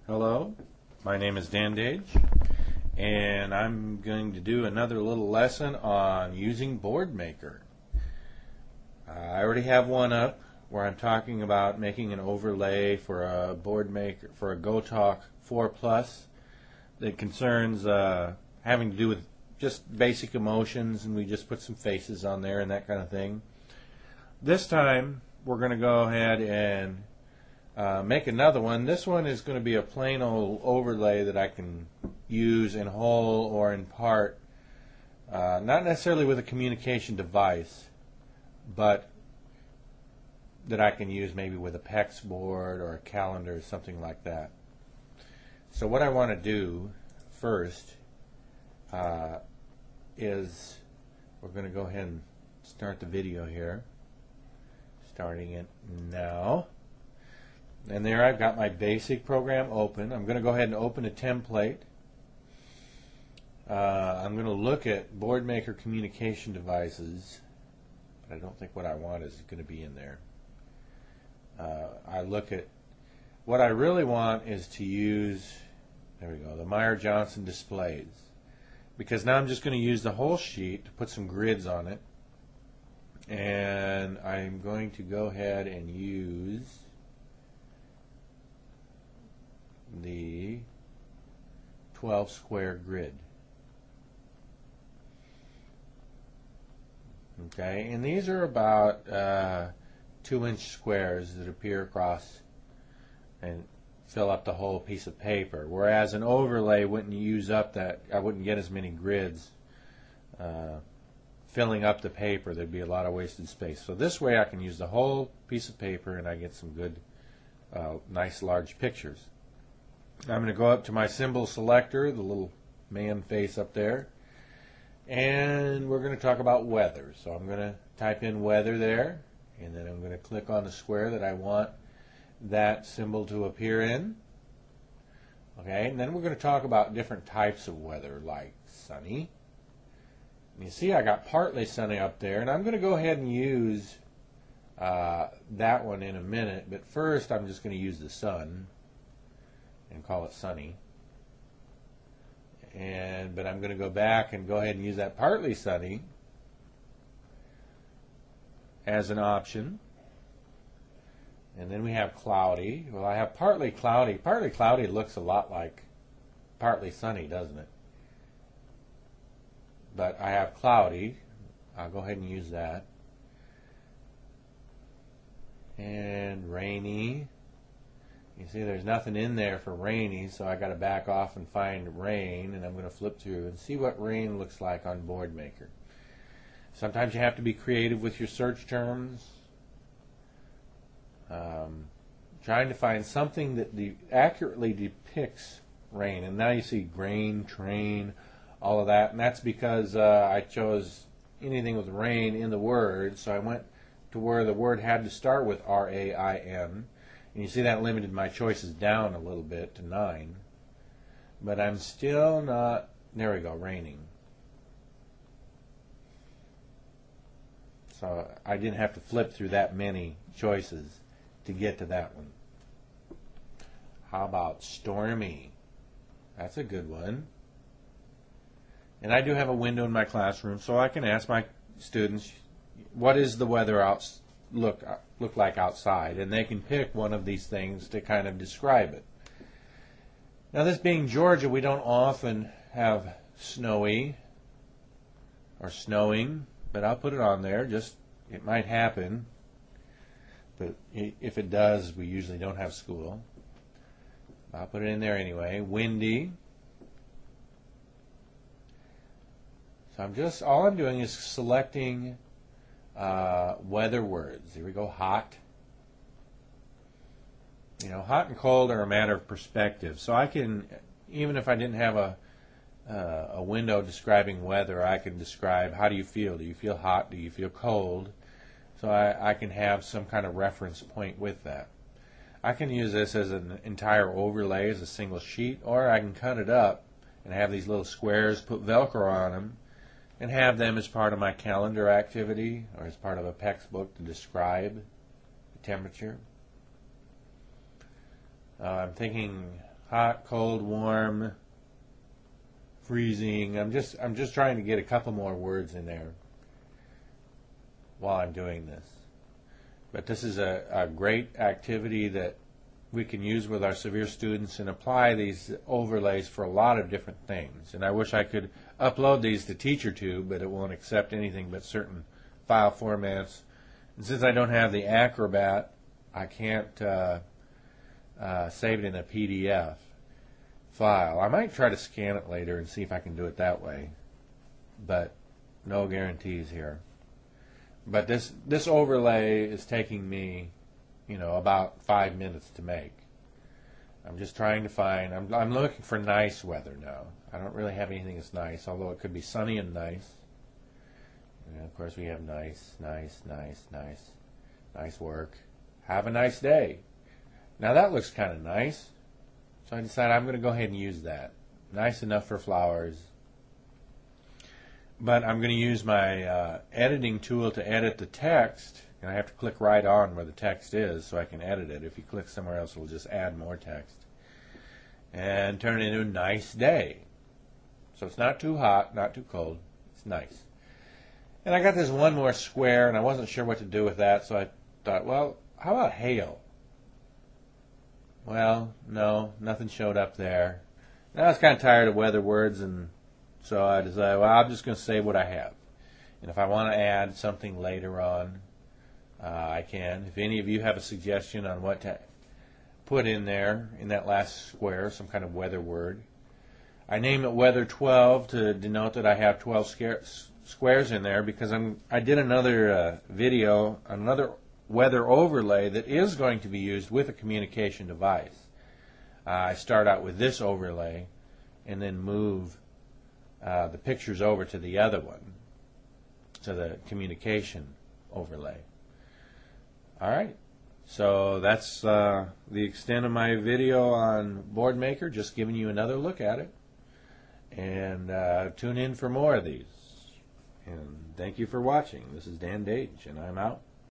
Hello, my name is Dan Dage, and I'm going to do another little lesson on using Boardmaker. I already have one up where I'm talking about making an overlay for a Boardmaker, for a GoTalk 4 Plus that concerns having to do with just basic emotions, and we just put some faces on there and that kind of thing. This time we're going to go ahead and make another one. This one is going to be a plain old overlay that I can use in whole or in part, not necessarily with a communication device, but that I can use maybe with a PEX board or a calendar or something like that. So what I want to do first is we're going to go ahead and start the video here. Starting it now. And there I've got my basic program open. I'm going to go ahead and open a template. I'm going to look at Boardmaker communication devices, but I don't think what I want is going to be in there. I look at what I really want is to use, there we go, the Meyer-Johnson displays, because now I'm just going to use the whole sheet to put some grids on it, and I'm going to go ahead and use the 12 square grid. Okay, and these are about 2-inch squares that appear across and fill up the whole piece of paper, whereas an overlay wouldn't use up that, I wouldn't get as many grids filling up the paper. There'd be a lot of wasted space. So this way I can use the whole piece of paper and I get some good nice large pictures. I'm going to go up to my symbol selector, the little man face up there, and we're going to talk about weather. So I'm going to type in weather there, and then I'm going to click on the square that I want that symbol to appear in. Okay, and then we're going to talk about different types of weather, like sunny. And you see I got partly sunny up there, and I'm going to go ahead and use that one in a minute, but first I'm just going to use the sun and call it sunny. But I'm going to go back and go ahead and use that partly sunny as an option. And then we have cloudy. Well, I have partly cloudy. Partly cloudy looks a lot like partly sunny, doesn't it? But I have cloudy. I'll go ahead and use that. And rainy. You see there's nothing in there for rainy, so I got to back off and find rain, and I'm going to flip through and see what rain looks like on Boardmaker. Sometimes you have to be creative with your search terms. Trying to find something that accurately depicts rain. And now you see grain, train, all of that, and that's because I chose anything with rain in the word, so I went to where the word had to start with R-A-I-N. And you see that limited my choices down a little bit to 9. But I'm still not, there we go, raining. So I didn't have to flip through that many choices to get to that one. How about stormy? That's a good one. And I do have a window in my classroom, so I can ask my students, what is the weather look like outside, and they can pick one of these things to kind of describe it. Now, this being Georgia, we don't often have snowy or snowing, but I'll put it on there. Just it might happen, but if it does, we usually don't have school. I'll put it in there anyway. Windy. So all I'm doing is selecting weather words. Here we go, hot. You know, hot and cold are a matter of perspective. So I can, even if I didn't have a window describing weather, I can describe how do you feel. Do you feel hot? Do you feel cold? So I can have some kind of reference point with that. I can use this as an entire overlay, as a single sheet, or I can cut it up and have these little squares, put Velcro on them, and have them as part of my calendar activity or as part of a PEX book to describe the temperature. I'm thinking hot, cold, warm, freezing. I'm just trying to get a couple more words in there while I'm doing this. But this is a great activity that we can use with our severe students and apply these overlays for a lot of different things. And I wish I could upload these to TeacherTube, but it won't accept anything but certain file formats. And since I don't have the Acrobat, I can't save it in a PDF file. I might try to scan it later and see if I can do it that way, but no guarantees here. But this overlay is taking me, about 5 minutes to make. I'm just trying to find, I'm looking for nice weather now. I don't really have anything that's nice, although it could be sunny and nice. And of course we have nice, nice, nice, nice, nice work. Have a nice day. Now that looks kind of nice. So I decided I'm going to go ahead and use that. Nice enough for flowers. But I'm going to use my editing tool to edit the text. And I have to click right on where the text is so I can edit it. If you click somewhere else, it'll just add more text. And turn it into a nice day. So it's not too hot, not too cold. It's nice. And I got this one more square, and I wasn't sure what to do with that, so I thought, well, how about hail? Well, no, nothing showed up there. And I was kind of tired of weather words, and so I decided, well, I'm just going to say what I have. And if I want to add something later on, I can. If any of you have a suggestion on what to put in there, in that last square, some kind of weather word. I name it Weather 12 to denote that I have 12 squares in there, because I did another video, another weather overlay that is going to be used with a communication device. I start out with this overlay and then move the pictures over to the other one, to the communication overlay. Alright, so that's the extent of my video on Boardmaker, just giving you another look at it. And tune in for more of these. And thank you for watching. This is Dan Dage, and I'm out.